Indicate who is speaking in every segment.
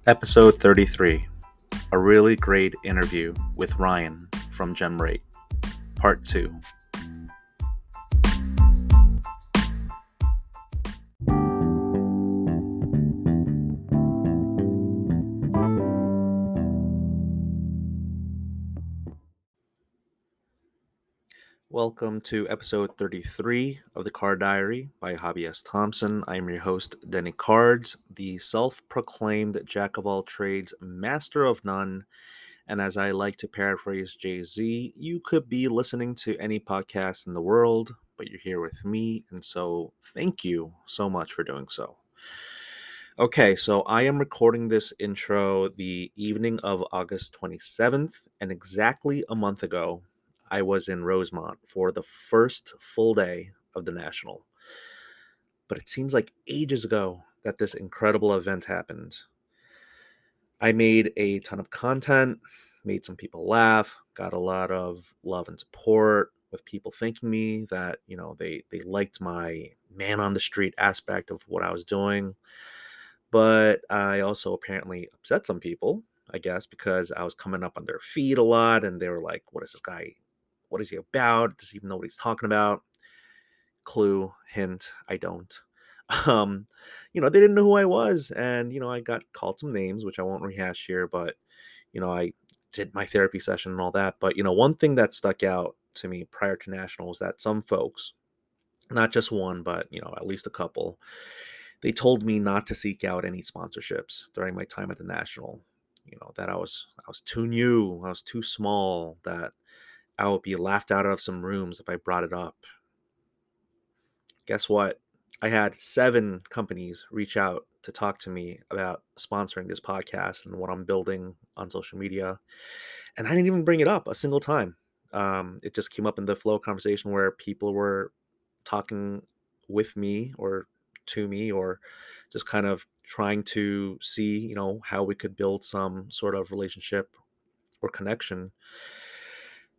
Speaker 1: Episode 33, a really great interview with Ryan from GemRate, Part 2. Welcome to episode 33 of the Card Diary by Hobby S. Thompson. I am your host, Denny Cards, the self-proclaimed jack of all trades, master of none. And as I like to paraphrase Jay-Z, you could be listening to any podcast in the world, but you're here with me, and so thank you so much for doing so. Okay, so I am recording this intro the evening of August 27th, and exactly a month ago, I was in Rosemont for the first full day of the National. But it seems like ages ago that this incredible event happened. I made a ton of content, made some people laugh, got a lot of love and support with people thanking me that, they liked my man on the street aspect of what I was doing. But I also apparently upset some people, I guess, because I was coming up on their feed a lot and they were like, what is this guy? What is he about? Does he even know what he's talking about? Clue, hint, I don't. Um, they didn't know who I was. And, I got called some names, which I won't rehash here, but, I did my therapy session and all that. But, one thing that stuck out to me prior to National was that some folks, not just one, but, at least a couple, they told me not to seek out any sponsorships during my time at the National. That I was too new, I was too small, that I would be laughed out of some rooms if I brought it up. Guess what? I had 7 companies reach out to talk to me about sponsoring this podcast and what I'm building on social media. And I didn't even bring it up a single time. It just came up in the flow of conversation where people were talking with me or to me, or just kind of trying to see, how we could build some sort of relationship or connection.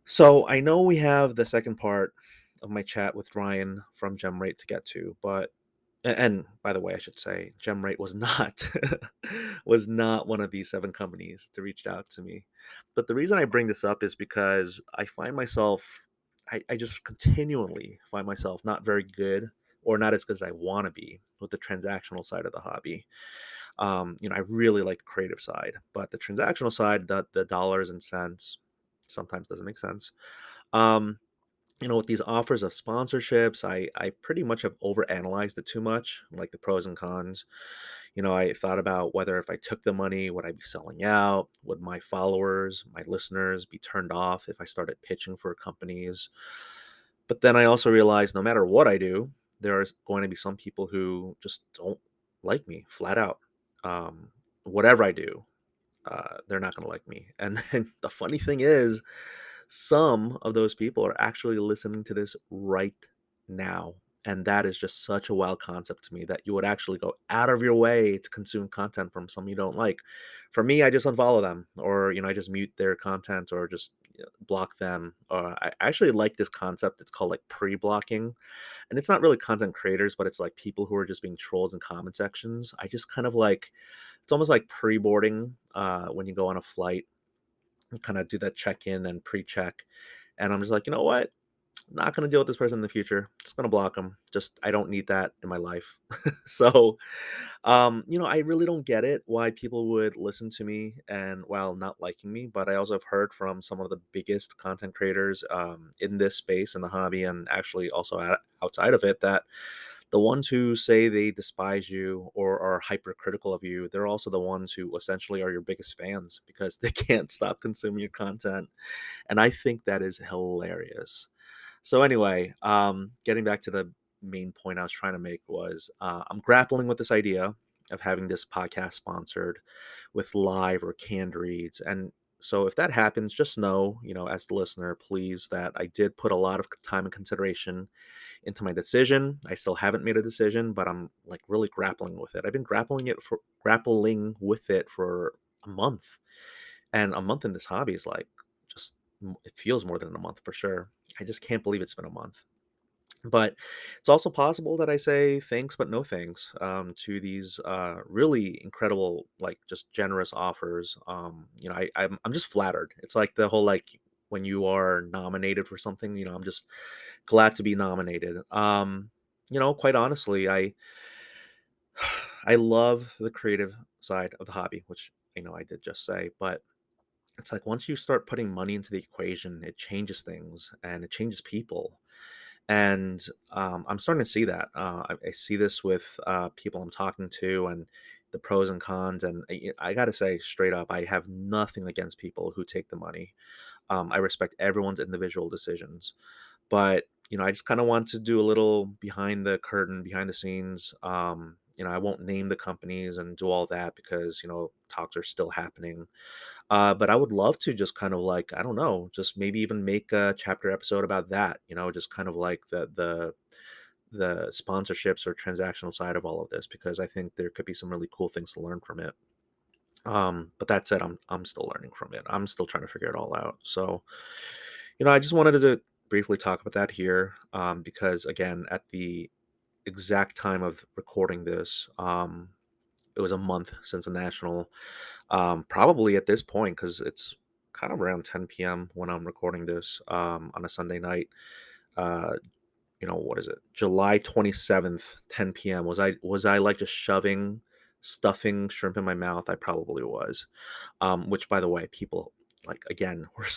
Speaker 1: So I know we have the second part of my chat with Ryan from GemRate to get to, but and by the way, I should say GemRate was not was not one of these 7 companies to reach out to me. But the reason I bring this up is because I find myself I just continually find myself not very good, or not as good as I want to be with the transactional side of the hobby. I really like the creative side, but the transactional side, the dollars and cents, sometimes doesn't make sense. Um, with these offers of sponsorships, I pretty much have overanalyzed it too much, like the pros and cons. I thought about whether if I took the money, would I be selling out? Would my followers, my listeners be turned off if I started pitching for companies? But then I also realized no matter what I do, there is going to be some people who just don't like me flat out. Um, whatever I do, they're not going to like me. And then the funny thing is, some of those people are actually listening to this right now. And that is just such a wild concept to me, that you would actually go out of your way to consume content from someone you don't like. For me, I just unfollow them, or I just mute their content, or just block them. I actually like this concept. It's called like pre-blocking, and it's not really content creators, but it's like people who are just being trolls in comment sections. I just kind of like, it's almost like pre-boarding when you go on a flight, kind of do that check-in and pre-check. And I'm just like, you know what? Not going to deal with this person in the future. Just going to block them. Just, I don't need that in my life. So, I really don't get it why people would listen to me and while not liking me. But I also have heard from some of the biggest content creators in this space, in the hobby, and actually also outside of it, that the ones who say they despise you or are hypercritical of you, they're also the ones who essentially are your biggest fans because they can't stop consuming your content. And I think that is hilarious. So anyway, getting back to the main point I was trying to make was, I'm grappling with this idea of having this podcast sponsored with live or canned reads. And so if that happens, just know, as the listener, please, that I did put a lot of time and consideration into my decision. I still haven't made a decision, but I'm like really grappling with it. I've been grappling with it for a month. And a month in this hobby is like, just, it feels more than a month for sure. I just can't believe it's been a month. But it's also possible that I say thanks, but no thanks to these really incredible, like just generous offers. I'm just flattered. It's like the whole like when you are nominated for something, I'm just glad to be nominated. Quite honestly, I love the creative side of the hobby, which I did just say, but it's like once you start putting money into the equation, it changes things and it changes people. And I'm starting to see that. I see this with people I'm talking to and the pros and cons. And I got to say straight up, I have nothing against people who take the money. I respect everyone's individual decisions. But, I just kind of want to do a little behind the curtain, behind the scenes. I won't name the companies and do all that because, talks are still happening. But I would love to just kind of like, I don't know, just maybe even make a chapter episode about that, just kind of like the sponsorships or transactional side of all of this, because I think there could be some really cool things to learn from it. But that said, I'm still learning from it. I'm still trying to figure it all out. So, I just wanted to briefly talk about that here, because again, at the exact time of recording this, it was a month since the national. Probably at this point, because it's kind of around 10 p.m. when I'm recording this on a Sunday night. Uh, what is it? July 27th, 10 p.m. Was I like just shoving, stuffing shrimp in my mouth? I probably was. Which, by the way, people like again were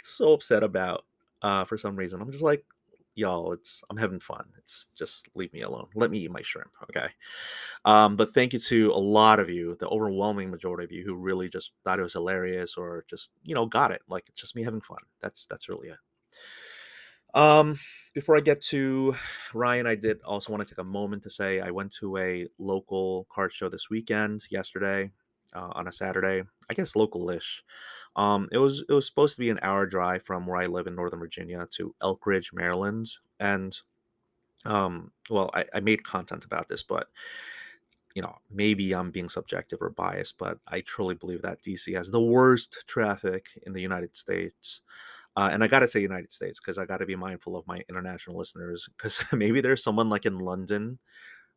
Speaker 1: so upset about for some reason. I'm just like, y'all, I'm having fun. It's just leave me alone. Let me eat my shrimp, okay? But thank you to a lot of you, the overwhelming majority of you, who really just thought it was hilarious or just got it. Like it's just me having fun. That's really it. Um, Before I get to Ryan, I did also want to take a moment to say I went to a local card show this weekend, yesterday, on a Saturday. I guess local-ish. It was supposed to be an hour drive from where I live in Northern Virginia to Elk Ridge, Maryland, and well, I made content about this, but maybe I'm being subjective or biased, but I truly believe that DC has the worst traffic in the United States. And I got to say United States because I got to be mindful of my international listeners because maybe there's someone like in London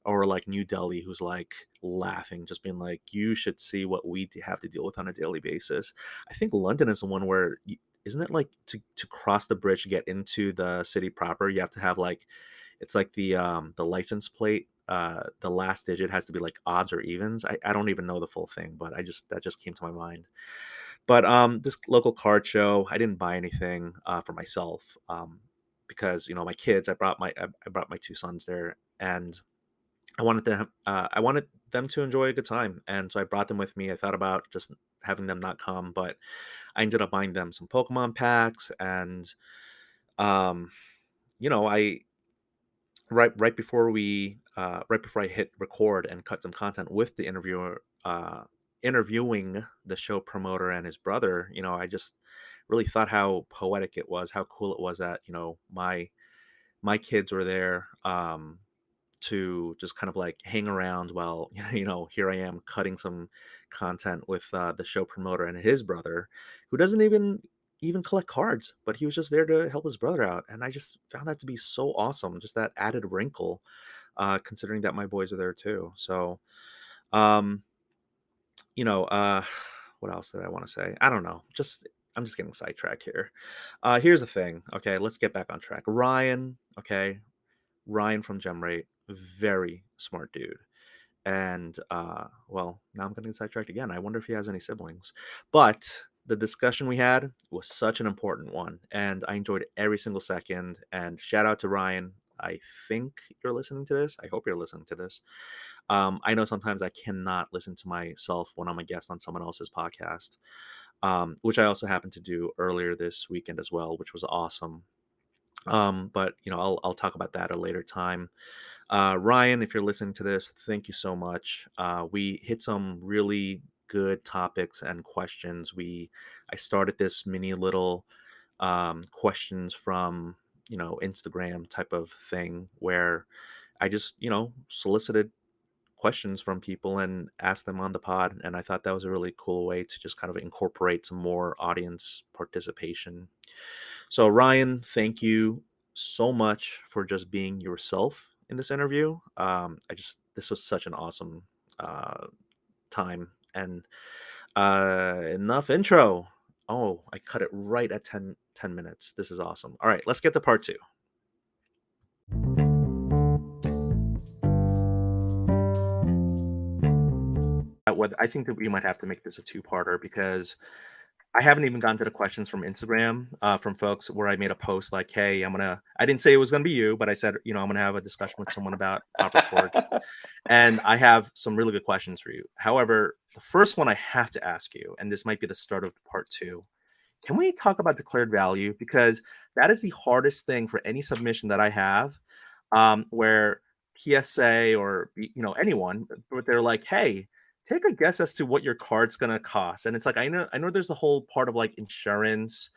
Speaker 1: or like New Delhi who's like laughing, just being like, you should see what we have to deal with on a daily basis. I think London is the one where, isn't it like to cross the bridge to get into the city proper, you have to have like, it's like the license plate. The last digit has to be like odds or evens. I don't even know the full thing, but that just came to my mind. But this local card show, I didn't buy anything for myself because my kids. I brought my two sons there, and I wanted them to enjoy a good time, and so I brought them with me. I thought about just having them not come, but I ended up buying them some Pokemon packs, and um, I right before I hit record and cut some content with the interviewer interviewing the show promoter and his brother, I just really thought how poetic it was, how cool it was that my kids were there to just kind of like hang around while here I am cutting some content with the show promoter and his brother, who doesn't even collect cards, but he was just there to help his brother out, and I just found that to be so awesome, just that added wrinkle, considering that my boys are there too. So, um, you know, uh, what else did I want to say? I don't know. I'm just getting sidetracked here. Here's the thing. Okay, let's get back on track. Ryan. Okay, Ryan from GemRate, very smart dude. And well, now I'm getting sidetracked again. I wonder if he has any siblings. But the discussion we had was such an important one, and I enjoyed every single second. And shout out to Ryan. I think you're listening to this. I hope you're listening to this. I know sometimes I cannot listen to myself when I'm a guest on someone else's podcast, which I also happened to do earlier this weekend as well, which was awesome. But I'll talk about that at a later time. Ryan, if you're listening to this, thank you so much. We hit some really good topics and questions. I started this mini little questions from Instagram type of thing where I just solicited questions from people and asked them on the pod, and I thought that was a really cool way to just kind of incorporate some more audience participation. So Ryan, thank you so much for just being yourself in this interview. This was such an awesome uh, time. And enough intro. Oh, I cut it right at 10 minutes. This is awesome. All right, let's get to part two. I think that we might have to make this a two-parter because I haven't even gotten to the questions from Instagram from folks where I made a post like, "Hey, I didn't say it was gonna be you, but I said, I'm gonna have a discussion with someone about copper cords." And I have some really good questions for you. However, the first one I have to ask you, and this might be the start of part two, can we talk about declared value? Because that is the hardest thing for any submission that I have, where PSA or anyone, but they're like, "Hey, take a guess as to what your card's gonna cost." And it's like I know there's the whole part of like insurance,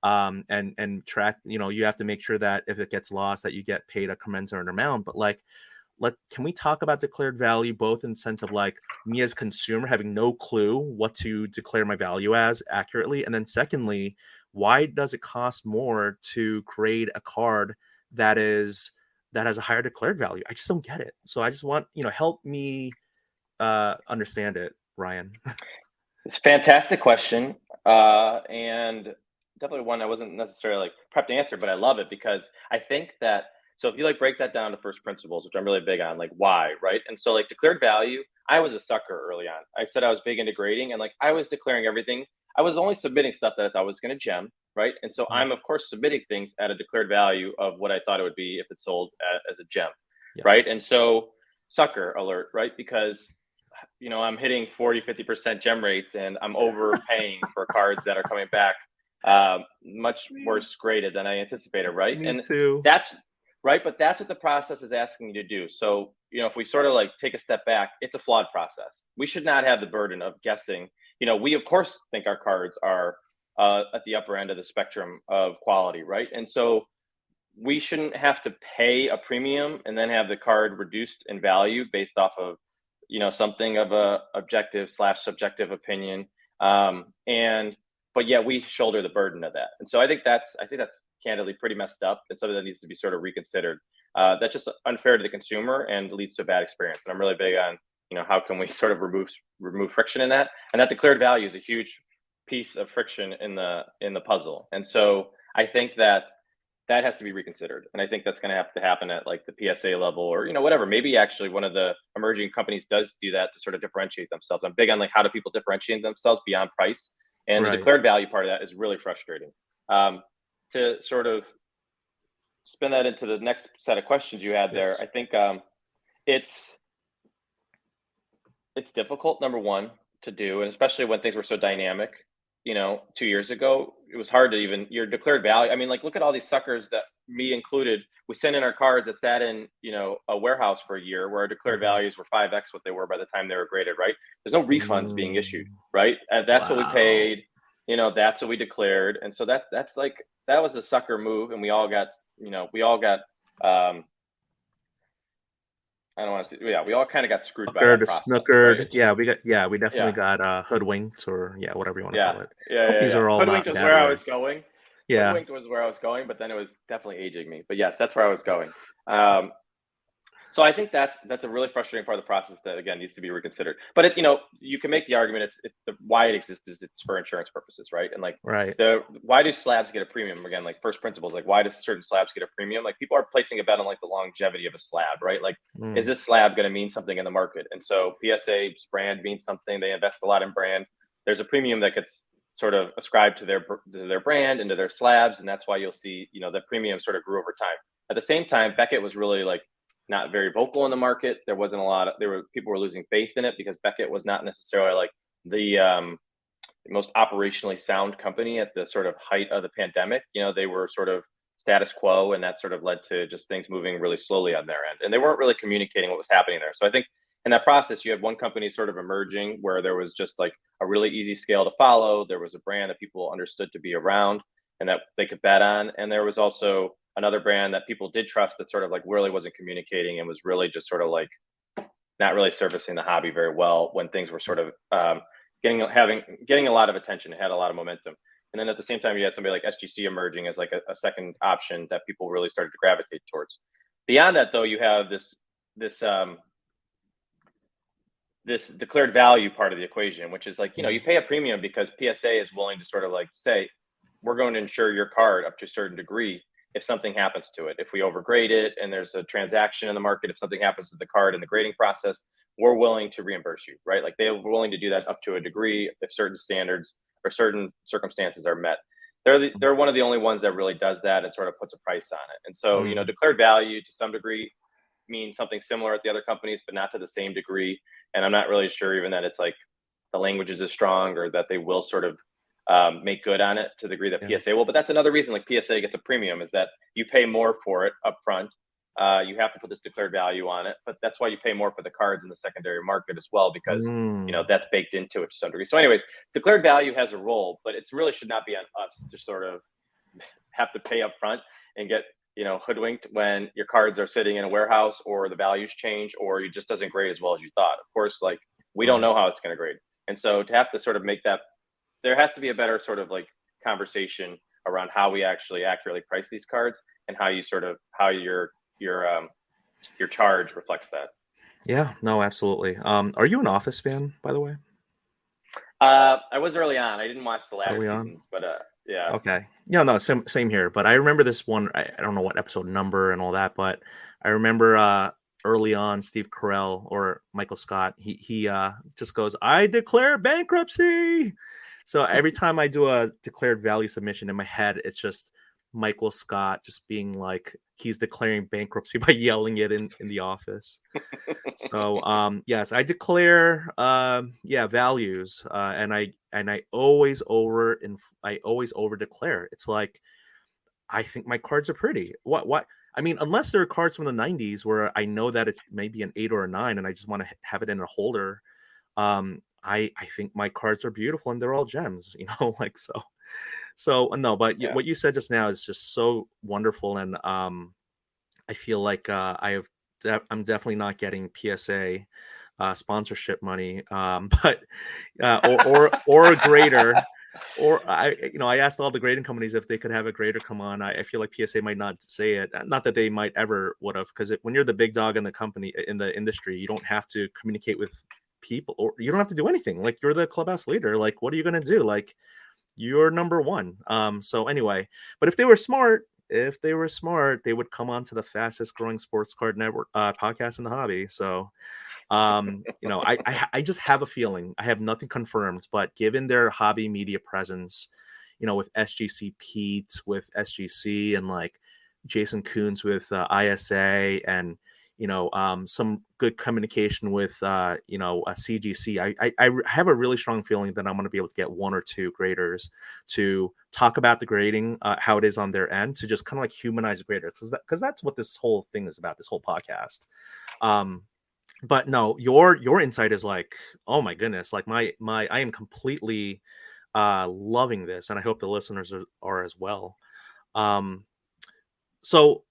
Speaker 1: and track. You have to make sure that if it gets lost, that you get paid a commensurate amount. But like, can we talk about declared value both in the sense of like me as a consumer having no clue what to declare my value as accurately, and then secondly, why does it cost more to create a card that has a higher declared value? I just don't get it. So I just want, help me understand it, Ryan.
Speaker 2: It's a fantastic question, and definitely one I wasn't necessarily like prepped to answer, but I love it because I think that so if you like break that down to first principles, which I'm really big on, like why, right? And so like declared value, I was a sucker early on. I said I was big into grading, and like I was declaring everything. I was only submitting stuff that I thought was going to gem, right? And so I'm of course submitting things at a declared value of what I thought it would be if it sold as a gem, right?
Speaker 1: Yes.
Speaker 2: And so sucker alert, right? Because I'm hitting 40-50% gem rates and I'm overpaying for cards that are coming back much worse graded than I anticipated, right?
Speaker 1: Me
Speaker 2: And
Speaker 1: too.
Speaker 2: that's right, but that's what the process is asking you to do. So if we sort of like take a step back, it's a flawed process. We should not have the burden of guessing. We of course think our cards are at the upper end of the spectrum of quality, right? And so we shouldn't have to pay a premium and then have the card reduced in value based off of something of a objective slash subjective opinion, and but yet we shoulder the burden of that. And so I think that's candidly pretty messed up and something that needs to be sort of reconsidered. That's just unfair to the consumer and leads to a bad experience. And I'm really big on how can we sort of remove friction in that. And that declared value is a huge piece of friction in the puzzle. And so I think that has to be reconsidered. And I think that's going to have to happen at like the PSA level or, whatever. Maybe actually one of the emerging companies does do that to sort of differentiate themselves. I'm big on like how do people differentiate themselves beyond price. And the
Speaker 1: Right.
Speaker 2: declared value part of that is really frustrating. To sort of spin that into the next set of questions you had there,
Speaker 1: Yes.
Speaker 2: I think it's difficult, number one, to do, and especially when things were so dynamic. 2 years ago, it was hard to even your declared value. I mean, like, look at all these suckers that me included. We sent in our cards that sat in, a warehouse for a year where our declared
Speaker 1: Mhm.
Speaker 2: values were 5x what they were by the time they were graded, right? There's no refunds being issued,
Speaker 1: Mm,
Speaker 2: right? And that's what we
Speaker 1: wow.
Speaker 2: paid, that's what we declared. And so that's like that was a sucker move, and we all got um I don't want to say, yeah, we all kind of got screwed by
Speaker 1: Snookered,
Speaker 2: that process, right?
Speaker 1: snookered.
Speaker 2: It just
Speaker 1: Yeah, we definitely
Speaker 2: yeah.
Speaker 1: got hoodwinked, or yeah, whatever you want to
Speaker 2: Yeah,
Speaker 1: call it.
Speaker 2: yeah,
Speaker 1: Hope
Speaker 2: yeah,
Speaker 1: these
Speaker 2: yeah.
Speaker 1: are all
Speaker 2: Hoodwinked
Speaker 1: not
Speaker 2: was
Speaker 1: bad
Speaker 2: where I was
Speaker 1: words.
Speaker 2: going.
Speaker 1: Yeah.
Speaker 2: Hoodwinked was where I was going, but then it was definitely aging me. But yes, that's where I was going. So I think that's a really frustrating part of the process that again needs to be reconsidered. But you can make the argument why it exists is it's for insurance purposes, right? And like
Speaker 1: Right.
Speaker 2: the why do slabs get a premium again? Like first principles, like why does certain slabs get a premium? Like people are placing a bet on like the longevity of a slab, right? Like is
Speaker 1: Mm.
Speaker 2: this slab going to mean something in the market? And so PSA's brand means something. They invest a lot in brand. There's a premium that gets sort of ascribed to their brand and to their slabs, and that's why you'll see the premium sort of grew over time. At the same time, Beckett was really like not very vocal in the market. There wasn't a lot of people were losing faith in it because Beckett was not necessarily like the most operationally sound company at the sort of height of the pandemic. They were sort of status quo, and that sort of led to just things moving really slowly on their end. And they weren't really communicating what was happening there. So I think in that process, you had one company sort of emerging where there was just like a really easy scale to follow. There was a brand that people understood to be around and that they could bet on. And there was also another brand that people did trust that sort of like really wasn't communicating and was really just sort of like not really servicing the hobby very well when things were sort of getting a lot of attention. It had a lot of momentum. And then at the same time, you had somebody like SGC emerging as like a second option that people really started to gravitate towards. Beyond that, though, you have this this declared value part of the equation, which is like, you know,
Speaker 1: Mm.
Speaker 2: you pay a premium because PSA is willing to sort of like say, we're going to insure your card up to a certain degree if something happens to it. If we overgrade it and there's a transaction in the market, if something happens to the card in the grading process, we're willing to reimburse you, right? Like they're willing to do that up to a degree if certain standards or certain circumstances are met. They're one of the only ones that really does that and sort of puts a price on it. And so, you know,
Speaker 1: Mm.
Speaker 2: declared value to some degree mean something similar at the other companies, but not to the same degree. And I'm not really sure even that it's like the language is as strong or that they will sort of make good on it to the degree that
Speaker 1: Yeah.
Speaker 2: PSA will. But that's another reason like PSA gets a premium is that you pay more for it up front. You have to put this declared value on it, but that's why you pay more for the cards in the secondary market as well because you know
Speaker 1: Mm.
Speaker 2: that's baked into it to some degree. So, anyways, declared value has a role, but it's really should not be on us to sort of have to pay up front and get hoodwinked when your cards are sitting in a warehouse or the values change or it just doesn't grade as well as you thought. Of course, like we don't
Speaker 1: Right.
Speaker 2: know how it's going to grade, and so to have to sort of make that, there has to be a better sort of like conversation around how we actually accurately price these cards and how you sort of how your charge reflects that.
Speaker 1: Yeah. No, absolutely. Are you an Office fan, by the way?
Speaker 2: I was early on. I didn't watch the latter
Speaker 1: Early on.
Speaker 2: seasons, but yeah.
Speaker 1: Okay. Yeah, no, same here. But I remember this one. I don't know what episode number and all that, but I remember early on, Steve Carell or Michael Scott. He just goes, "I declare bankruptcy." So every time I do a declared value submission in my head, it's just Michael Scott just being like he's declaring bankruptcy by yelling it in the office. So yes, I declare yeah values and I always I always over declare. It's like I think my cards are pretty. What I mean, unless there are cards from the 90s where I know that it's maybe an 8 or a 9 and I just want to have it in a holder. I think my cards are beautiful and they're all gems, you know, like no, but
Speaker 2: Yeah.
Speaker 1: what you said just now is just so wonderful and I feel like I'm definitely not getting PSA sponsorship money, but or a grader, or I asked all the grading companies if they could have a grader come on. I feel like PSA might not say it, not that they might ever would have, because when you're the big dog in the company in the industry, you don't have to communicate with people, or you don't have to do anything. Like you're the clubhouse leader. Like what are you gonna do? Like you're number one. So anyway, but if they were smart, they would come on to the fastest growing sports card network podcast in the hobby. So, I just have a feeling. I have nothing confirmed, but given their hobby media presence, with SGC Pete, with SGC, and like Jason Coons with ISA, and some good communication with a CGC. I have a really strong feeling that I'm going to be able to get one or two graders to talk about the grading, how it is on their end, to just kind of like humanize graders, because that's what this whole thing is about, this whole podcast. But no, your insight is like, oh my goodness, like my I am completely loving this, and I hope the listeners are as well. So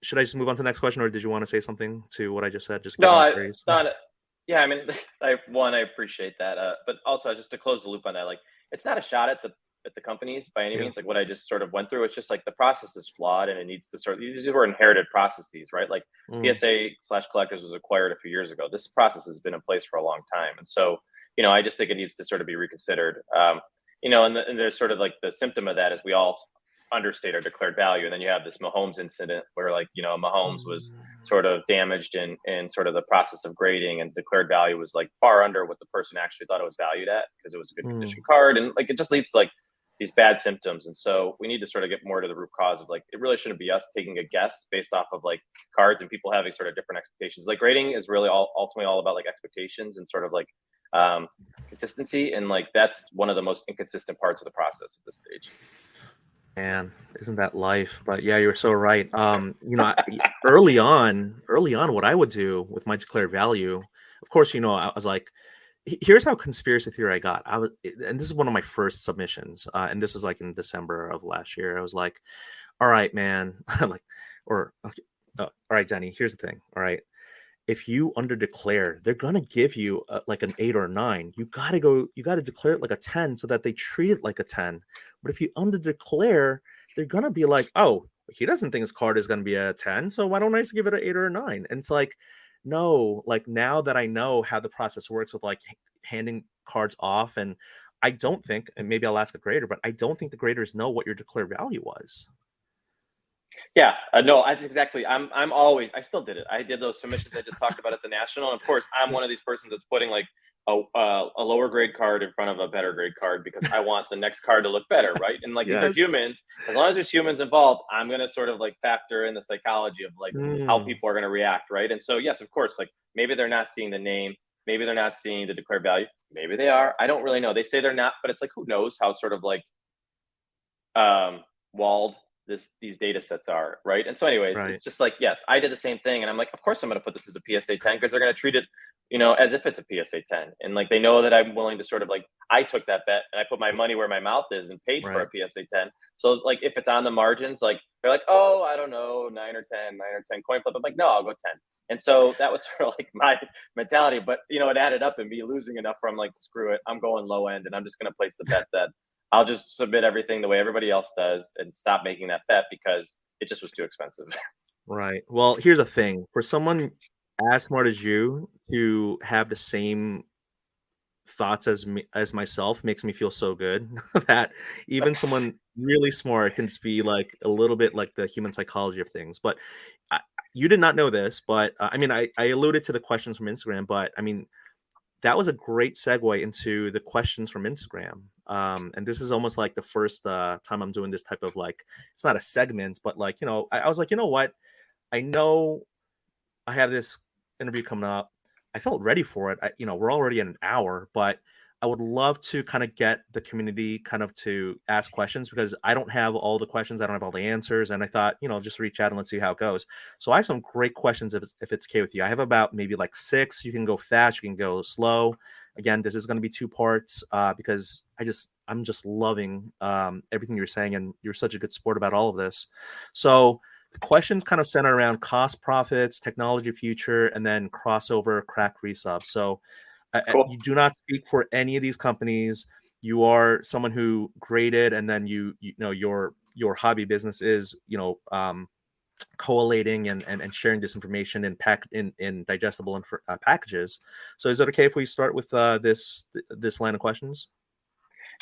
Speaker 1: should I just move on to the next question, or did you want to say something to what I just said? Just
Speaker 2: No,
Speaker 1: giving the
Speaker 2: it's
Speaker 1: praise.
Speaker 2: not. Yeah, I mean, I appreciate that, but also just to close the loop on that, like, it's not a shot at the companies by any
Speaker 1: Yeah.
Speaker 2: means. Like what I just sort of went through, it's just like the process is flawed and it needs to sort. These were inherited processes, right? Like
Speaker 1: Mm,
Speaker 2: PSA/Collectors was acquired a few years ago. This process has been in place for a long time, and so I just think it needs to sort of be reconsidered. And there's sort of like the symptom of that is we all understate our declared value, and then you have this Mahomes incident where like Mahomes was
Speaker 1: mm,
Speaker 2: sort of damaged in sort of the process of grading and declared value was like far under what the person actually thought it was valued at because it was a good condition
Speaker 1: mm.
Speaker 2: card and like it just leads to like these bad symptoms. And so we need to sort of get more to the root cause of like it really shouldn't be us taking a guess based off of like cards and people having sort of different expectations. Like grading is really ultimately all about like expectations and sort of like consistency, and like that's one of the most inconsistent parts of the process at this stage.
Speaker 1: Man, isn't that life? But yeah, you're so right. Early on, what I would do with my declared value, of course, I was like, here's how conspiracy theory I got. And this is one of my first submissions, and this was like in December of last year. I was like, all right, man, like, or okay, all right, Denny. Here's the thing. All right, if you underdeclare, they're gonna give you like an 8 or 9. You gotta declare it like a 10 so that they treat it like a 10. But if you underdeclare, they're gonna be like, oh, he doesn't think his card is gonna be a 10, so why don't I just give it an 8 or a 9? And it's like, no, like now that I know how the process works with like handing cards off, and I don't think, and maybe I'll ask a grader, but I don't think the graders know what your declared value was.
Speaker 2: Yeah, no, that's exactly. I'm always. I still did it. I did those submissions I just talked about at the national, and of course, I'm one of these persons that's putting like a lower grade card in front of a better grade card because I want the next card to look better, right? And like these are
Speaker 1: Yes.
Speaker 2: humans. As long as there's humans involved, I'm gonna sort of like factor in the psychology of like how
Speaker 1: Mm,
Speaker 2: people are gonna react, right? And so yes, of course, like maybe they're not seeing the name, maybe they're not seeing the declared value, maybe they are. I don't really know. They say they're not, but it's like who knows how sort of like walled these data sets are, right? And so, anyways,
Speaker 1: right.
Speaker 2: it's just like, yes, I did the same thing, and I'm like, of course, I'm going to put this as a PSA 10 because they're going to treat it, as if it's a PSA 10, and like they know that I'm willing to sort of like I took that bet and I put my money where my mouth is and paid for a
Speaker 1: Right.
Speaker 2: PSA 10. So like if it's on the margins, like they're like, oh, I don't know, 9 or 10 coin flip. I'm like, no, I'll go 10. And so that was sort of like my mentality, but it added up and me losing enough from like screw it, I'm going low end and I'm just going to place the bet that I'll just submit everything the way everybody else does and stop making that bet because it just was too expensive.
Speaker 1: Right. Well, here's the thing. For someone as smart as you to have the same thoughts as me as myself makes me feel so good that even someone really smart can just be like a little bit like the human psychology of things. But I, you did not know this, but I mean, I alluded to the questions from Instagram, but I mean, that was a great segue into the questions from Instagram. And this is almost like the first time I'm doing this type of like, it's not a segment, but like, I was like, you know what? I know I have this interview coming up. I felt ready for it. We're already at an hour, but I would love to kind of get the community kind of to ask questions because I don't have all the questions. I don't have all the answers. And I thought, just reach out and let's see how it goes. So I have some great questions if it's okay with you. I have about maybe like six. You can go fast, you can go slow. Again, this is going to be two parts because I'm just loving everything you're saying, and you're such a good sport about all of this. So the questions kind of center around cost, profits, technology future, and then crossover, crack, resub. So
Speaker 2: Cool.
Speaker 1: you do not speak for any of these companies. You are someone who graded, and then your hobby business is collating and sharing this information in digestible packages. So is it okay if we start with this line of questions?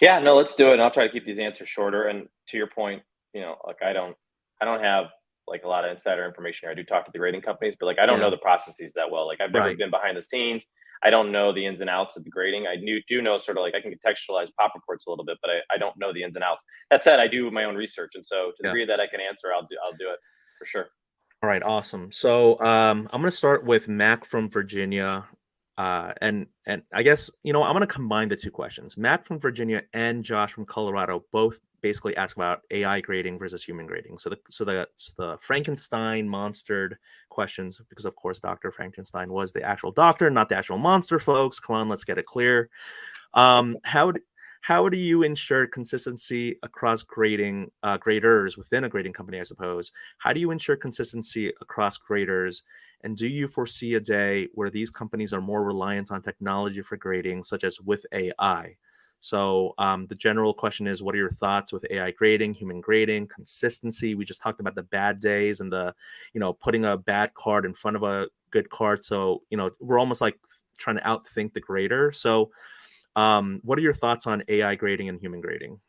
Speaker 2: Yeah, no, let's do it. And I'll try to keep these answers shorter. And to your point, like I don't have like a lot of insider information here. I do talk to the grading companies, but like I don't
Speaker 1: Yeah,
Speaker 2: know the processes that well. Like I've never
Speaker 1: right.
Speaker 2: been behind the scenes. I don't know the ins and outs of the grading. Do know sort of like I can contextualize pop reports a little bit, but I don't know the ins and outs. That said, I do my own research, and so to the
Speaker 1: Yeah.
Speaker 2: degree that I can answer, I'll do it for sure.
Speaker 1: All right, awesome. So I'm gonna start with Mac from Virginia, and I guess I'm gonna combine the two questions. Mac from Virginia and Josh from Colorado both basically ask about AI grading versus human grading. So the Frankenstein monstered questions, because of course Dr. Frankenstein was the actual doctor, not the actual monster, folks. Come on, let's get it clear. Um, how d- how do you ensure consistency across graders within a grading company? I suppose. How do you ensure consistency across graders? And do you foresee a day where these companies are more reliant on technology for grading, such as with AI? So the general question is, what are your thoughts with AI grading, human grading, consistency? We just talked about the bad days and putting a bad card in front of a good card. So we're almost like trying to outthink the grader. So what are your thoughts on AI grading and human grading?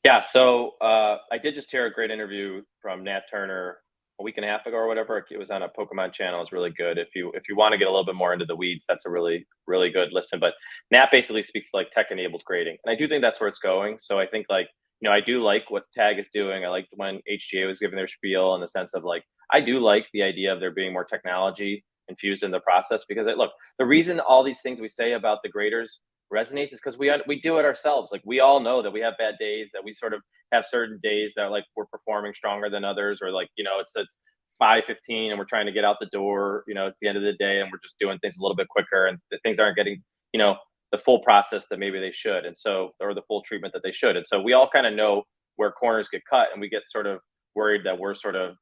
Speaker 2: Yeah, so I did just hear a great interview from Nat Turner a week and a half ago or whatever. It was on a Pokemon channel. It's really good. If you want to get a little bit more into the weeds, that's a really really good listen. But Nat basically speaks to like tech enabled grading, and I do think that's where it's going. So I think like I do like what Tag is doing. I liked when HGA was giving their spiel in the sense of like I do like the idea of there being more technology infused in the process because look, the reason all these things we say about the graders resonates is because we do it ourselves. Like we all know that we have bad days, that we sort of have certain days that like we're performing stronger than others, or like it's 5:15 and we're trying to get out the door. It's the end of the day and we're just doing things a little bit quicker, and the things aren't getting the full process that maybe they should, and so or the full treatment that they should, and so we all kind of know where corners get cut, and we get sort of worried that we're sort of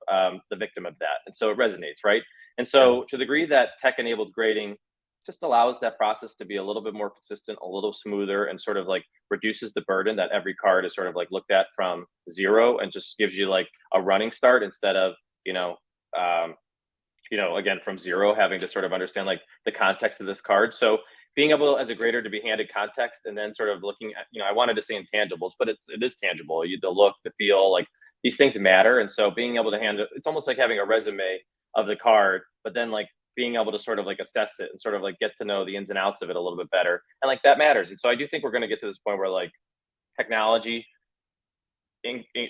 Speaker 2: the victim of that, and so it resonates, right? And
Speaker 1: Yeah.
Speaker 2: so to the degree that tech-enabled grading just allows that process to be a little bit more consistent, a little smoother, and sort of like reduces the burden that every card is sort of like looked at from zero and just gives you like a running start instead of, you know, um, again from zero, having to sort of understand like the context of this card. So being able as a grader to be handed context and then sort of looking at, I wanted to say intangibles, but it is tangible. The look, the feel, like these things matter. And so being able to hand it, it's almost like having a resume of the card, but then like being able to sort of like assess it and sort of like get to know the ins and outs of it a little bit better. And like that matters. And so I do think we're going to get to this point where like technology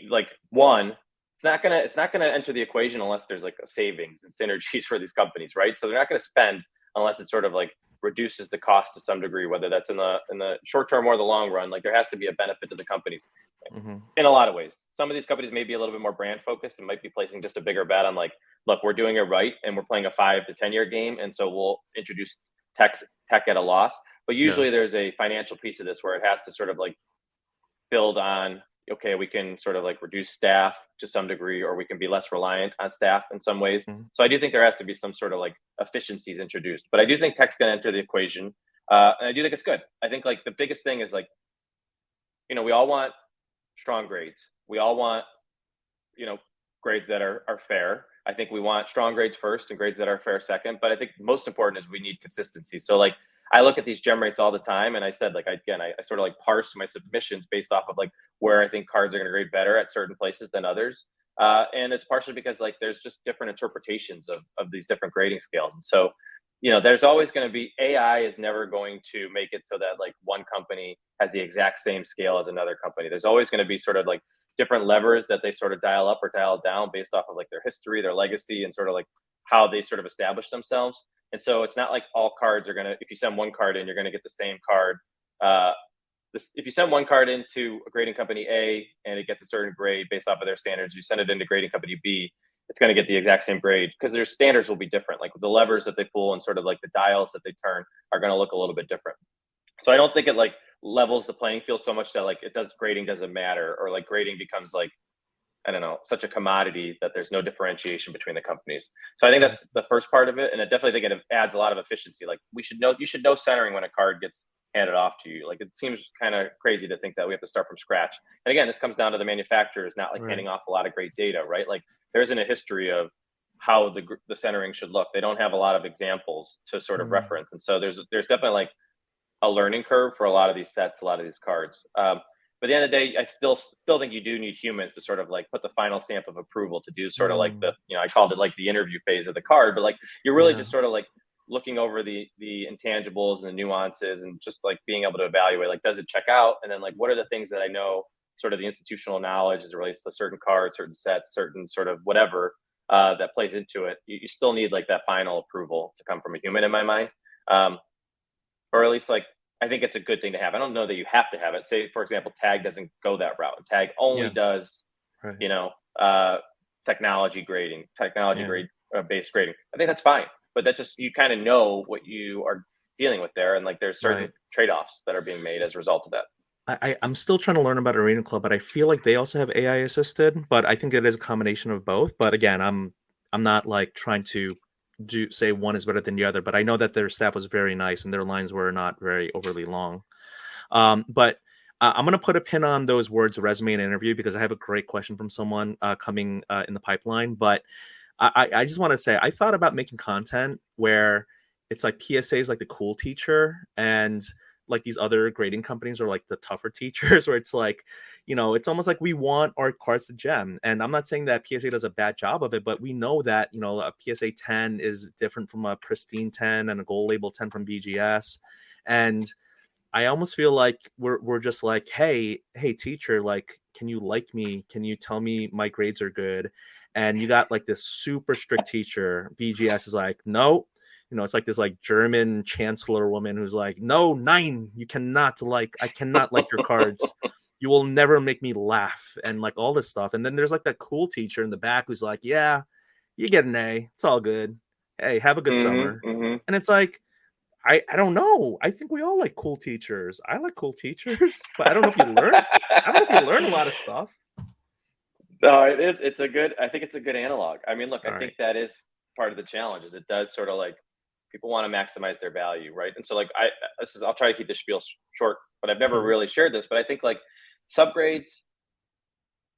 Speaker 2: like one, it's not gonna enter the equation unless there's like a savings and synergies for these companies, right? So they're not going to spend unless it sort of like reduces the cost to some degree, whether that's in the short term or the long run. Like there has to be a benefit to the companies
Speaker 1: Hmm.
Speaker 2: in a lot of ways. Some of these companies may be a little bit more brand focused and might be placing just a bigger bet on like, look, we're doing it right and we're playing a 5 to 10 year game, and so we'll introduce tech at a loss. But
Speaker 1: Yeah.
Speaker 2: usually there's a financial piece of this where it has to sort of like build on, okay, we can sort of like reduce staff to some degree, or we can be less reliant on staff in some ways.
Speaker 1: Mhm.
Speaker 2: So I do think there has to be some sort of like efficiencies introduced, but I do think tech's going to enter the equation. And I do think it's good. I think like the biggest thing is like, we all want strong grades. We all want, you know, grades that are fair. I think we want strong grades first and grades that are fair second. But I think most important is we need consistency. So like I look at these gem rates all the time, and I said like I sort of like parse my submissions based off of like where I think cards are going to grade better at certain places than others. And it's partially because like there's just different interpretations of these different grading scales, and so there's always going to be, AI is never going to make it so that like one company has the exact same scale as another company. There's always going to be sort of like different levers that they sort of dial up or dial down based off of like their history, their legacy, and sort of like how they sort of establish themselves. And so it's not like all cards are going to, if you send one card in, you're going to get the same card. uh, if you send one card into a grading company A and it gets a certain grade based off of their standards, you send it into grading company B, it's going to get the exact same grade because their standards will be different. Like the levers that they pull and sort of like the dials that they turn are going to look a little bit different. So I don't think it like levels the playing field so much that like grading doesn't matter, or like grading becomes like, I don't know, such a commodity that there's no differentiation between the companies. So I think
Speaker 1: Okay.
Speaker 2: that's the first part of it, and I definitely think it adds a lot of efficiency. Like you should know centering when a card gets handed off to you. Like it seems kind of crazy to think that we have to start from scratch. And again, this comes down to the manufacturers not like
Speaker 1: Right.
Speaker 2: handing off a lot of great data, right? Like there isn't a history of how the centering should look. They don't have a lot of examples to sort of
Speaker 1: Mm.
Speaker 2: reference, and so there's definitely like a learning curve for a lot of these sets, a lot of these cards. But at the end of the day, I still think you do need humans to sort of like put the final stamp of approval to do sort of like
Speaker 1: Mm.
Speaker 2: I called it like the interview phase of the card, but like you're really
Speaker 1: Yeah.
Speaker 2: just sort of like looking over the intangibles and the nuances and just like being able to evaluate like, does it check out, and then like what are the things that I know, sort of the institutional knowledge as it relates to certain cards, certain sets, certain sort of whatever that plays into it. You still need like that final approval to come from a human in my mind. Um, or at least like I think it's a good thing to have. I don't know that you have to have it. Say for example, Tag doesn't go that route. Tag only
Speaker 1: Yeah.
Speaker 2: does
Speaker 1: Right.
Speaker 2: you know uh, technology
Speaker 1: Yeah.
Speaker 2: grade based grading. I think that's fine, but that's just you kind of know what you are dealing with there, and like there's certain
Speaker 1: Right.
Speaker 2: trade offs that are being made as a result of that.
Speaker 1: I'm still trying to learn about Arena Club, but I feel like they also have AI assisted, but I think it is a combination of both. But again, I'm not like trying to do say one is better than the other, but I know that their staff was very nice and their lines were not very overly long. But I'm gonna put a pin on those words, resume and interview, because I have a great question from someone coming in the pipeline. But I just want to say I thought about making content where it's like PSA is like the cool teacher, and like these other grading companies are like the tougher teachers, where it's like, it's almost like we want our cards to gem. And I'm not saying that PSA does a bad job of it, but we know that, a PSA 10 is different from a pristine 10 and a gold label 10 from BGS. And I almost feel like we're just like, hey teacher, like, can you like me? Can you tell me my grades are good? And you got like this super strict teacher. BGS is like, no, it's like this like German chancellor woman who's like, no, nine, I cannot like your cards. You will never make me laugh, and like all this stuff. And then there's like that cool teacher in the back who's like, yeah, you get an A. It's all good. Hey, have a good
Speaker 2: Mm-hmm,
Speaker 1: summer.
Speaker 2: mm-hmm.
Speaker 1: And it's like, I don't know. I think we all like cool teachers. I like cool teachers, but I don't know if you learn. I don't know if you learn a lot of stuff.
Speaker 2: No, it is. It's a good. I think it's a good analog. I mean, look, I
Speaker 1: All
Speaker 2: think
Speaker 1: right.
Speaker 2: that is. part of the challenge. Is it does sort of like people want to maximize their value, right? And so like I'll try to keep the spiel short, but I've never
Speaker 1: Mhm.
Speaker 2: really shared this. But I think like subgrades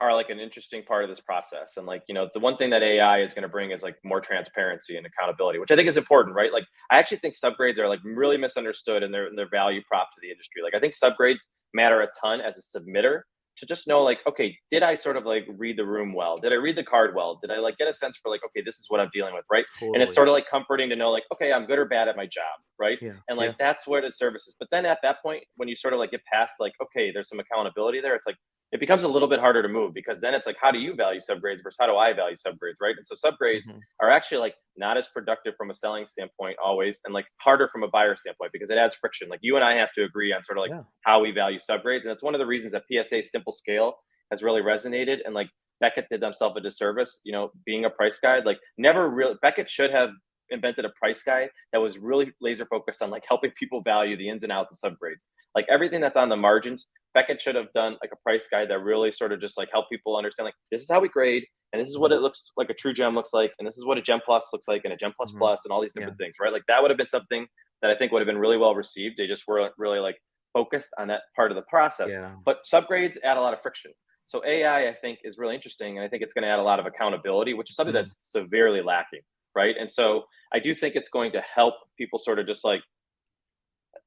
Speaker 2: are like an interesting part of this process. And like, the one thing that AI is going to bring is like more transparency and accountability, which I think is important, right? Like I actually think subgrades are like really misunderstood in their value prop to the industry. Like I think subgrades matter a ton as a submitter to just know like, okay, did I sort of like read the room well? Did I read the card well? Did I like get a sense for like, okay, this is what I'm dealing with, right? And it's
Speaker 1: Totally.
Speaker 2: sort of like comforting to know like, okay, I'm good or bad at my job, right?
Speaker 1: Yeah.
Speaker 2: And like
Speaker 1: Yeah.
Speaker 2: that's where the service is. But then at that point, when you sort of like get past like, okay, there's some accountability there, it's like it becomes a little bit harder to move because then it's like, how do you value subgrades versus how do I value subgrades, right? And so subgrades
Speaker 1: Mhm.
Speaker 2: are actually like not as productive from a selling standpoint always, and like harder from a buyer standpoint because it adds friction. Like you and I have to agree on sort of like
Speaker 1: Yeah.
Speaker 2: how we value subgrades, and that's one of the reasons that PSA simple scale has really resonated. And like Beckett did themselves a disservice, being a price guide. Like never really Beckett should have invented a price guide that was really laser focused on like helping people value the ins and outs of subgrades. Like everything that's on the margins, Beckett should have done like a price guide that really sort of just like help people understand like this is how we grade and this is what
Speaker 1: Mhm.
Speaker 2: it looks like a true gem looks like and this is what a gem plus looks like and a gem plus
Speaker 1: Mhm.
Speaker 2: plus and all these
Speaker 1: Yeah.
Speaker 2: different things, right? Like that would have been something that I think would have been really well received. They just weren't really like focused on that part of the process.
Speaker 1: Yeah.
Speaker 2: But subgrades add a lot of friction. So AI, I think, is really interesting, and I think it's going to add a lot of accountability, which is something
Speaker 1: Mhm.
Speaker 2: that's severely lacking, right? And so I do think it's going to help people sort of just like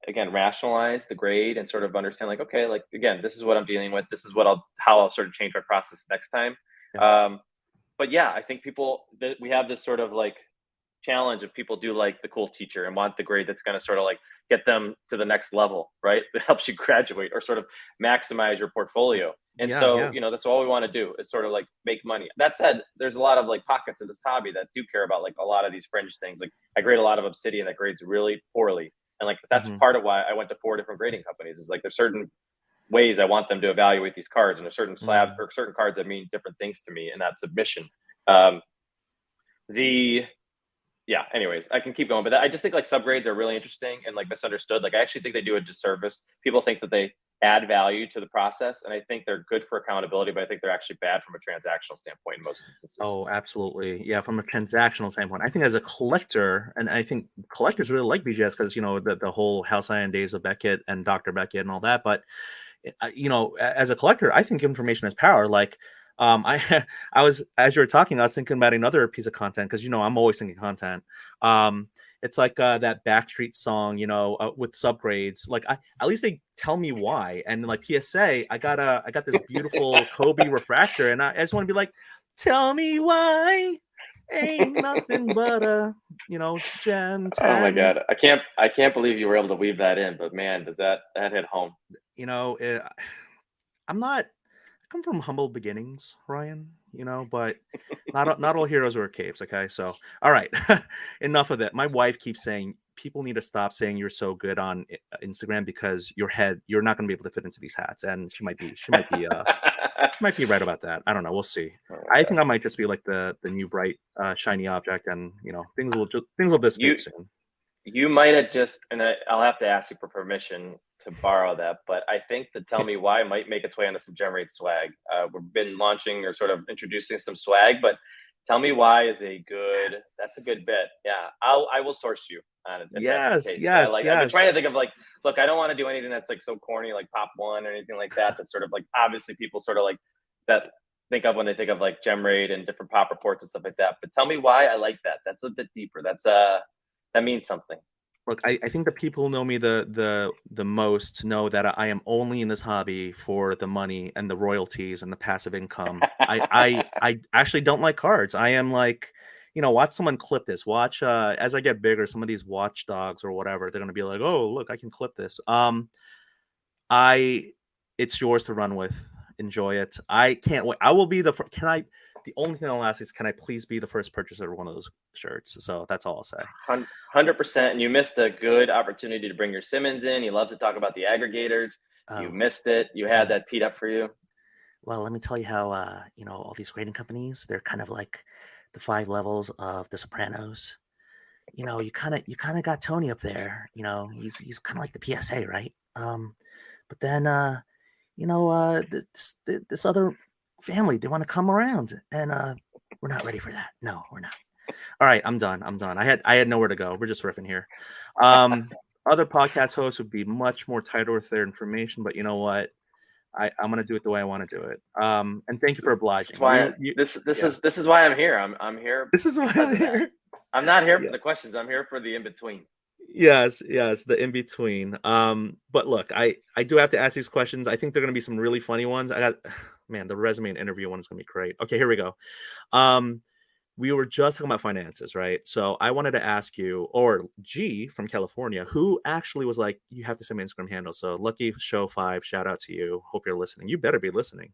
Speaker 2: again rationalize the grade and sort of understand like okay, like again, this is what I'm dealing with, this is what I'll sort of change my process next time.
Speaker 1: Yeah.
Speaker 2: um but yeah, I think we have this sort of like challenge if people do like the cool teacher and want the grade that's going to sort of like get them to the next level, right? That helps you graduate or sort of maximize your portfolio. And
Speaker 1: Yeah.
Speaker 2: so,
Speaker 1: Yeah.
Speaker 2: that's all we want to do is sort of like make money. That said, there's a lot of like pockets of this hobby that do care about like a lot of these fringe things. Like I grade a lot of Obsidian that grades really poorly. And like that's
Speaker 1: Mhm.
Speaker 2: part of why I went to four different grading companies is like there's certain ways I want them to evaluate these cards and there's certain slab
Speaker 1: Mhm.
Speaker 2: or certain cards that mean different things to me in that submission. Um, the yeah, anyways, I can keep going, but I just think like subgrades are really interesting and like misunderstood. Like I actually think they do a disservice. People think that they add value to the process, and I think they're good for accountability, but I think they're actually bad from a transactional standpoint in most instances.
Speaker 1: Oh, absolutely. Yeah, from a transactional standpoint, I think as a collector, and I think collectors really like BGS because the whole Halcyon days of Beckett and Dr. Beckett and all that. But as a collector, I think information is power. Like, I I was as you were talking, I was thinking about another piece of content because I'm always thinking content. Um, it's like that Backstreet song, with subgrades. Like, at least they tell me why. And like PSA, I got this beautiful Kobe refractor, and I just want to be like, tell me why. Ain't nothing but a Gen
Speaker 2: Oh my
Speaker 1: 10.
Speaker 2: god, I can't believe you were able to weave that in, but man, does that hit home?
Speaker 1: You know, eh, I'm not. I come from humble beginnings, Ryan. But not all heroes wear capes. Okay, so all right, enough of that. My wife keeps saying people need to stop saying you're so good on Instagram because you're not going to be able to fit into these hats, and she might be right about that. I don't know. We'll see.
Speaker 2: Oh my
Speaker 1: I think I
Speaker 2: gosh.
Speaker 1: might just be like the new bright shiny object, and things will dissipate
Speaker 2: You
Speaker 1: soon.
Speaker 2: you might have just, and I'll have to ask you for permission to borrow that, but I think the Tell Me Why might make its way into some Generate swag. We've been launching or sort of introducing some swag, but Tell Me Why is that's a good bit. Yeah, I will source you on it if that's the
Speaker 1: Yes,
Speaker 2: case. But
Speaker 1: yes,
Speaker 2: I've been
Speaker 1: yes.
Speaker 2: trying to think of like, look, I don't want to do anything that's like so corny, like Pop One or anything like that. That's sort of like obviously people sort of like that think of when they think of like Gemrate and different pop reports and stuff like that. But Tell Me Why, I like that. That's a bit deeper. That means something.
Speaker 1: Look, I think the people who know me the most know that I am only in this hobby for the money and the royalties and the passive income. I actually don't like cards. I am like, watch someone clip this. Watch as I get bigger, some of these watchdogs or whatever, they're gonna be like, oh look, I can clip this. I it's yours to run with. Enjoy it. I can't wait. I will be can I the only thing I'll ask is can I please be the first purchaser of one of those shirts? So that's all I'll say.
Speaker 2: 100%. And you missed a good opportunity to bring your Simmons in. He loves to talk about the aggregators. You
Speaker 1: Oh,
Speaker 2: missed it. You had
Speaker 1: oh.
Speaker 2: that teed up for you.
Speaker 1: Well, let me tell you how all these grading companies, they're kind of like the five levels of the Sopranos. You kind of got Tony up there. He's kind of like the PSA, right? But then this other family, they want to come around, and we're not ready for that. No, we're not. All right, I'm done. I'm done. I had nowhere to go. We're just riffing here. Um, Other podcast hosts would be much more tighter with their information, but you know what? I'm gonna do it the way I want to do it. And thank you for
Speaker 2: This is
Speaker 1: obliging.
Speaker 2: why
Speaker 1: Yeah,
Speaker 2: this is why I'm here. I'm here
Speaker 1: this is why
Speaker 2: because
Speaker 1: I'm
Speaker 2: of that.
Speaker 1: here.
Speaker 2: I'm not here for
Speaker 1: Yeah.
Speaker 2: the questions. I'm here for the in between.
Speaker 1: Yes, yes, the in between. But look, I do have to ask these questions. I think they're gonna be some really funny ones. I got, man, the resume and interview one is gonna be great. Okay, here we go. Um, we were just talking about finances, right? So I wanted to ask you, or G from California, who actually was like, you have to send me Instagram handle. So Lucky Show 5, shout out to you. Hope you're listening. You better be listening.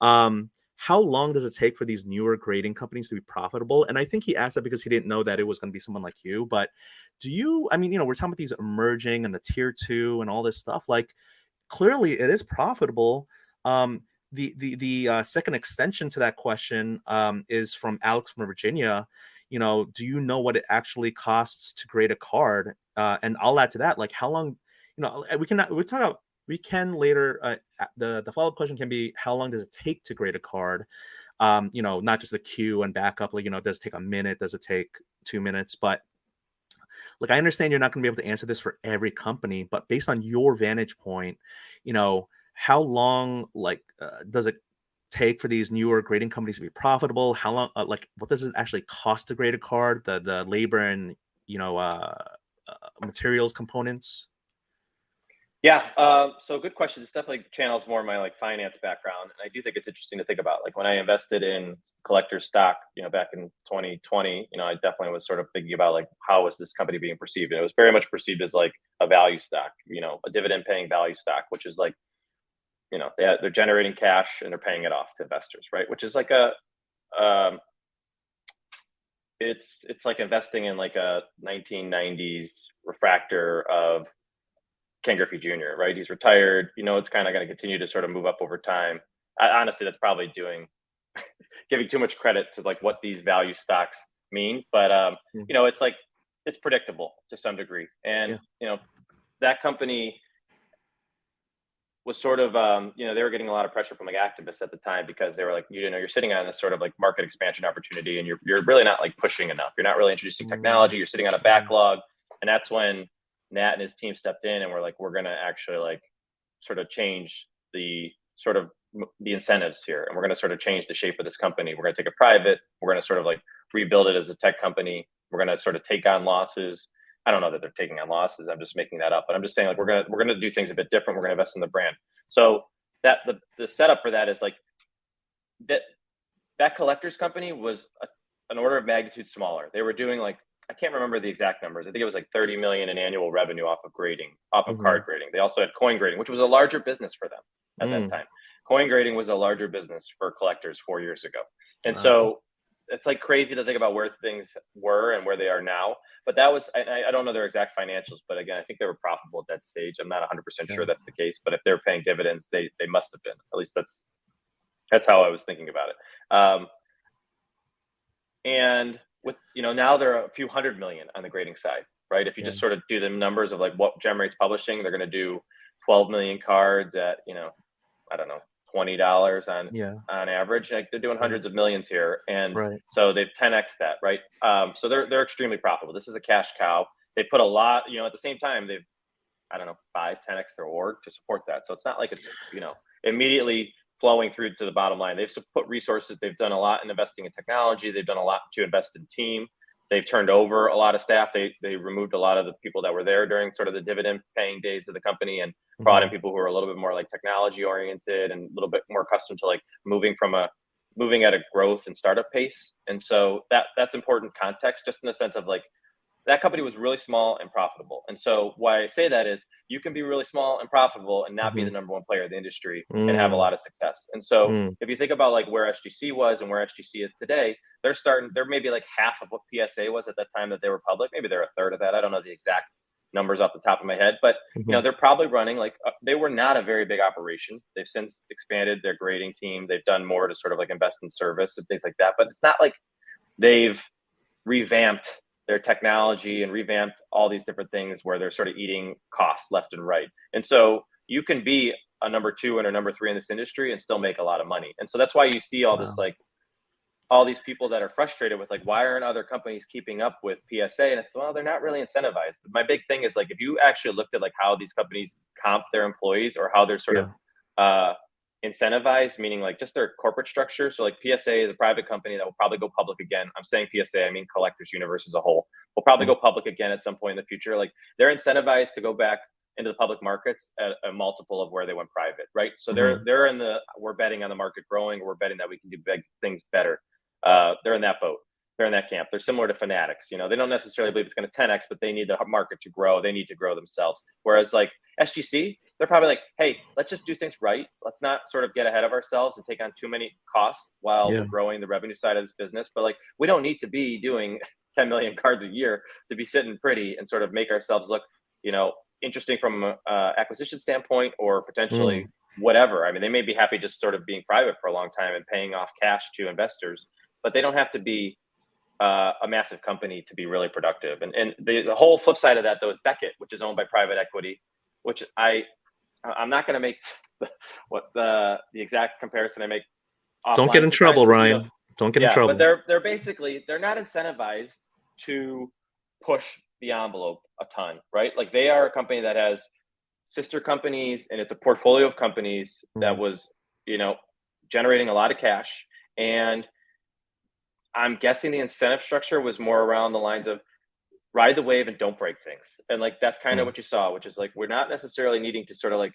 Speaker 1: How long does it take for these newer grading companies to be profitable? And I think he asked that because he didn't know that it was going to be someone like you. But do you, I mean, we're talking about these emerging and the tier two and all this stuff. Like, clearly it is profitable. The second extension to that question is from Alex from Virginia. Do you know what it actually costs to grade a card? And I'll add to that, like how long, we can later. The follow up question can be how long does it take to grade a card? Not just the queue and backup. Like, does it take a minute? Does it take 2 minutes? But like, I understand you're not going to be able to answer this for every company, but based on your vantage point, how long does it take for these newer grading companies to be profitable? How long, what does it actually cost to grade a card? The labor and materials components.
Speaker 2: Yeah. So good question. This definitely channels more of my like finance background, and I do think it's interesting to think about. Like when I invested in collector stock, back in 2020, I definitely was sort of thinking about like how was this company being perceived, and it was very much perceived as like a value stock, a dividend paying value stock, which is like, they're generating cash and they're paying it off to investors, right? Which is like um, it's like investing in like a 1990s refractor of Ken Griffey Jr., right? He's retired. It's kind of going to continue to sort of move up over time. Honestly, that's probably giving too much credit to like what these value stocks mean. But it's like it's predictable to some degree, and
Speaker 1: Yeah.
Speaker 2: That company was sort of they were getting a lot of pressure from like activists at the time because they were like, you're sitting on this sort of like market expansion opportunity, and you're really not like pushing enough. You're not really introducing technology. You're sitting on a backlog, and that's when Nat and his team stepped in and were like, we're going to actually like sort of change the sort of the incentives here, and we're going to sort of change the shape of this company. We're going to take it private. We're going to sort of like rebuild it as a tech company. We're going to sort of take on losses. I don't know that they're taking on losses. I'm just making that up, but I'm just saying like we're gonna do things a bit different. We're gonna invest in the brand. So that the setup for that is like that collector's company was an order of magnitude smaller. They were doing like, I can't remember the exact numbers. I think it was like 30 million in annual revenue off of card grading. They also had coin grading, which was a larger business for them at that time. Coin grading was a larger business for collectors 4 years ago. And so it's like crazy to think about where things were and where they are now. But that was, I don't know their exact financials, but again, I think they were profitable at that stage. I'm not 100% sure that's the case, but if they're paying dividends, they must have been. At least that's how I was thinking about it. And with, now they're a few hundred million on the grading side, right? If you just sort of do the numbers of like what GemRate's publishing, they're going to do 12 million cards at, I don't know, $20 on average. Like they're doing hundreds of millions here. And so they've 10x that, right? So they're extremely profitable. This is a cash cow. They put a lot, at the same time, they've, I don't know, 5-10x their org to support that. So it's not like it's, immediately flowing through to the bottom line. They've put resources. They've done a lot in investing in technology. They've done a lot to invest in team. They've turned over a lot of staff. They removed a lot of the people that were there during sort of the dividend paying days of the company and brought in people who are a little bit more like technology oriented and a little bit more accustomed to like moving at a growth and startup pace. And so that's important context, just in the sense of like, that company was really small and profitable. And so why I say that is you can be really small and profitable and not be the number one player in the industry and have a lot of success. And so if you think about like where SGC was and where SGC is today, they're maybe like half of what PSA was at that time that they were public. Maybe they're a third of that. I don't know the exact numbers off the top of my head, but they're probably running like they were not a very big operation. They've since expanded their grading team. They've done more to sort of like invest in service and things like that, but it's not like they've revamped their technology and revamped all these different things where they're sort of eating costs left and right. And so you can be a number two and a number three in this industry and still make a lot of money. And so that's why you see all this like all these people that are frustrated with like, why aren't other companies keeping up with PSA? And it's, well, they're not really incentivized. My big thing is like, if you actually looked at like how these companies comp their employees or how they're sort of
Speaker 1: Yeah.
Speaker 2: uh, incentivized, meaning like just their corporate structure. So like PSA is a private company that will probably go public again. I'm saying PSA, I mean Collectors Universe as a whole, will probably
Speaker 1: Mm.
Speaker 2: go public again at some point in the future. Like they're incentivized to go back into the public markets at a multiple of where they went private, right? So
Speaker 1: Mhm.
Speaker 2: they're in the, we're betting on the market growing, we're betting that we can do big things better. They're in that boat. They're in that camp. They're similar to Fanatics. You know, they don't necessarily believe it's going to 10x, but they need the market to grow. They need to grow themselves. Whereas like SGC, they're probably like, hey, let's just do things right. Let's not sort of get ahead of ourselves and take on too many costs while
Speaker 1: Yeah.
Speaker 2: we're growing the revenue side of this business. But like, we don't need to be doing 10 million cards a year to be sitting pretty and sort of make ourselves look, you know, interesting from an acquisition standpoint or potentially
Speaker 1: Mm.
Speaker 2: whatever. I mean, they may be happy just sort of being private for a long time and paying off cash to investors, but they don't have to be a massive company to be really productive. And the whole flip side of that though is Beckett, which is owned by private equity, which I'm not going to make what the exact comparison I make
Speaker 1: Don't get
Speaker 2: offline
Speaker 1: in
Speaker 2: sometimes,
Speaker 1: trouble,
Speaker 2: but you know,
Speaker 1: Ryan. Don't get in
Speaker 2: yeah, but
Speaker 1: trouble.
Speaker 2: they're basically they're not incentivized to push the envelope a ton, right? Like they are a company that has sister companies and it's a portfolio of companies that
Speaker 1: Mm.
Speaker 2: was, you know, generating a lot of cash. And I'm guessing the incentive structure was more around the lines of ride the wave and don't break things. And like that's kind of
Speaker 1: Mm.
Speaker 2: what you saw, which is like we're not necessarily needing to sort of like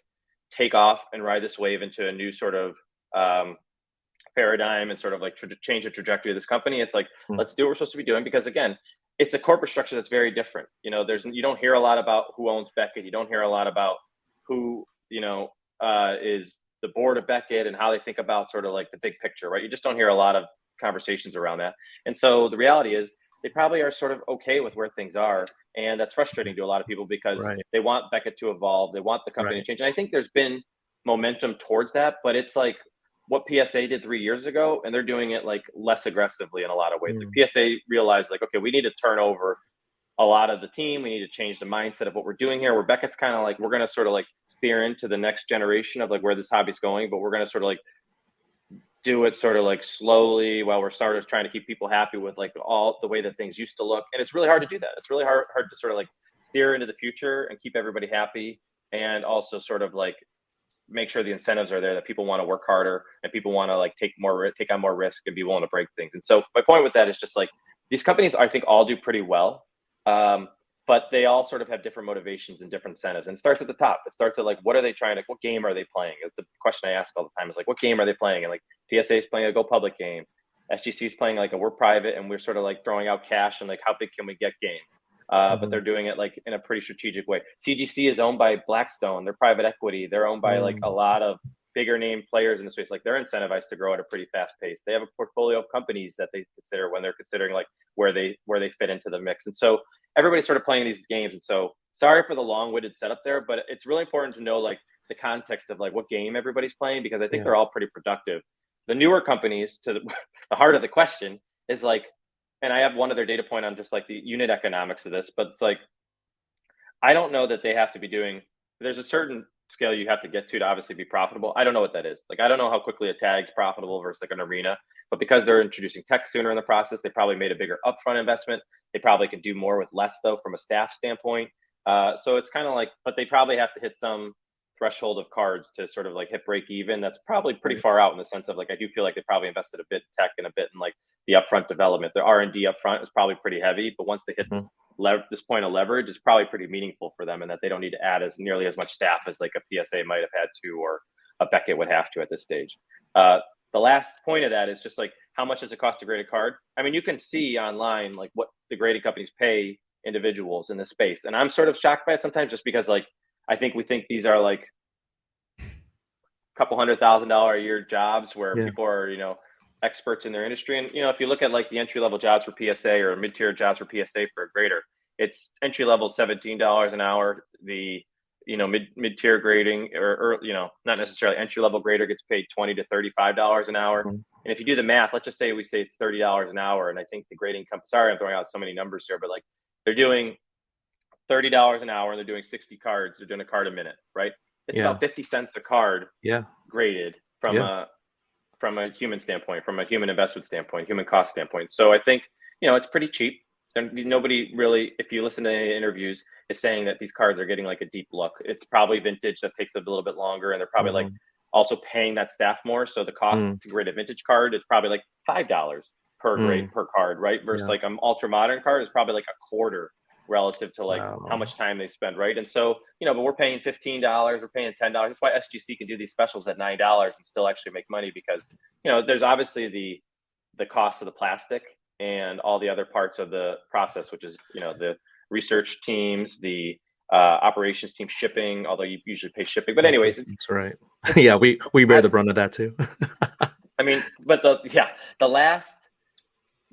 Speaker 2: take off and ride this wave into a new sort of um, paradigm and sort of like change the trajectory of this company. It's like
Speaker 1: Mm.
Speaker 2: let's do what we're supposed to be doing because again, it's a corporate structure that's very different. You know, there's you don't hear a lot about who owns Beckett. You don't hear a lot about who is the board of Beckett and how they think about sort of like the big picture, right? You just don't hear a lot of conversations around that. And so the reality is they probably are sort of okay with where things are. And that's frustrating to a lot of people because
Speaker 1: Right.
Speaker 2: they want Beckett to evolve. They want the company to
Speaker 1: Right.
Speaker 2: change. And I think there's been momentum towards that, but it's like what PSA did 3 years ago, and they're doing it like less aggressively in a lot of ways. Like
Speaker 1: Mm.
Speaker 2: PSA realized, like, okay, we need to turn over a lot of the team. We need to change the mindset of what we're doing here. Where Beckett's kind of like, we're going to sort of like steer into the next generation of like where this hobby's going, but we're going to sort of like do it sort of like slowly while we're sort of trying to keep people happy with like all the way that things used to look. And it's really hard to do that. It's really hard to sort of like steer into the future and keep everybody happy and also sort of like make sure the incentives are there that people want to work harder and people want to like take on more risk and be willing to break things. And so my point with that is just like these companies I think all do pretty well. Um, but they all sort of have different motivations and different incentives. And it starts at the top. It starts at like, what are they trying to, what game are they playing? It's a question I ask all the time. Is like, what game are they playing? And like PSA is playing a go public game. SGC is playing like a we're private and we're sort of like throwing out cash and like how big can we get game. But
Speaker 1: Mhm.
Speaker 2: they're doing it like in a pretty strategic way. CGC is owned by Blackstone. They're private equity. They're owned by like a
Speaker 1: Mm.
Speaker 2: lot of bigger name players in the space. Like they're incentivized to grow at a pretty fast pace. They have a portfolio of companies that they consider when they're considering like where they fit into the mix. And so everybody's sort of playing these games. And so sorry for the long-winded setup there, but it's really important to know like the context of like what game everybody's playing because I think
Speaker 1: Yeah.
Speaker 2: they're all pretty productive. The newer companies, to the heart of the question, is like, and I have one other data point on just like the unit economics of this, but it's like I don't know that they have to be doing. There's a certain scale you have to get to obviously be profitable. I don't know what that is. Like I don't know how quickly a tag's profitable versus like an arena, but because they're introducing tech sooner in the process, they probably made a bigger upfront investment. They probably can do more with less though from a staff standpoint. So it's kind of like, but they probably have to hit some threshold of cards to sort of like hit break even. That's probably pretty
Speaker 1: Right.
Speaker 2: far out in the sense of like I do feel like they probably invested a bit in tech and a bit in like the upfront development. Their R&D upfront is probably pretty heavy, but once they hit
Speaker 1: Mhm.
Speaker 2: this point of leverage is probably pretty meaningful for them, and that they don't need to add as nearly as much staff as like a PSA might have had to, or a Beckett would have to at this stage. Uh, the last point of that is just like how much does it cost to grade a card? I mean, you can see online like what the grading companies pay individuals in this space, and I'm sort of shocked by it sometimes, just because like I think we think these are like a couple $100,000 a year jobs where
Speaker 1: Yeah.
Speaker 2: people are experts in their industry. And if you look at like the entry level jobs for PSA or mid tier jobs for PSA for a grader, it's entry level $17 an hour. The mid tier grading or not necessarily entry level grader gets paid $20 to $35 an hour.
Speaker 1: Mhm.
Speaker 2: And if you do the math, let's just say we say it's $30 an hour, and I think the grading company. Sorry, I'm throwing out so many numbers here, but like they're doing $30 an hour and they're doing 60 cards. They're doing a card a minute, right? It's
Speaker 1: Yeah.
Speaker 2: about 50 cents a card
Speaker 1: Yeah.
Speaker 2: graded from
Speaker 1: Yeah.
Speaker 2: a from a human standpoint, from a human investment standpoint, human cost standpoint. So I think, it's pretty cheap. And nobody really, if you listen to any interviews, is saying that these cards are getting like a deep look. It's probably vintage that takes a little bit longer, and they're probably like also paying that staff more. So the cost to grade a vintage card is probably like $5 per grade per card, right? Versus like an ultra modern card is probably like a quarter relative to like how much time they spend, right? And so, but we're paying $15, we're paying $10. That's why SGC can do these specials at $9 and still actually make money, because there's obviously the cost of the plastic and all the other parts of the process, which is the research teams, the operations team, shipping, although you usually pay shipping. But anyways,
Speaker 1: that's right. Yeah, we bear the brunt of that too.
Speaker 2: I mean, but the last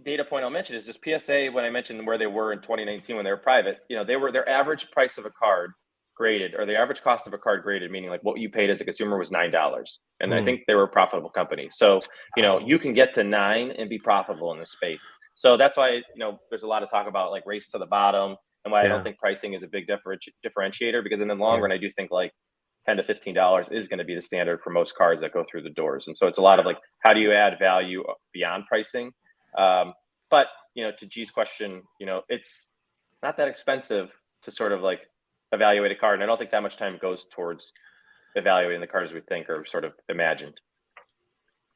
Speaker 2: data point I'll mention is this PSA. When I mentioned where they were in 2019 when they were private, their average price of a card graded, or the average cost of a card graded, meaning like what you paid as a consumer, was $9. And I think they were a profitable company. So, you can get to $9 and be profitable in this space. So that's why, there's a lot of talk about like race to the bottom, and why I don't think pricing is a big differentiator, because in the long run, I do think like $10 to $15 is going to be the standard for most cards that go through the doors. And so it's a lot of like, how do you add value beyond pricing? But, to G's question, it's not that expensive to sort of like evaluate a card. And I don't think that much time goes towards evaluating the card as we think or sort of imagined.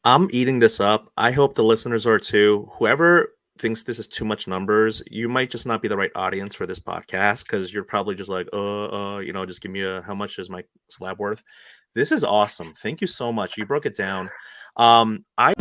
Speaker 1: I'm eating this up. I hope the listeners are too. Whoever thinks this is too much numbers, you might just not be the right audience for this podcast, because you're probably just like, just give me how much is my slab worth? This is awesome. Thank you so much. You broke it down. I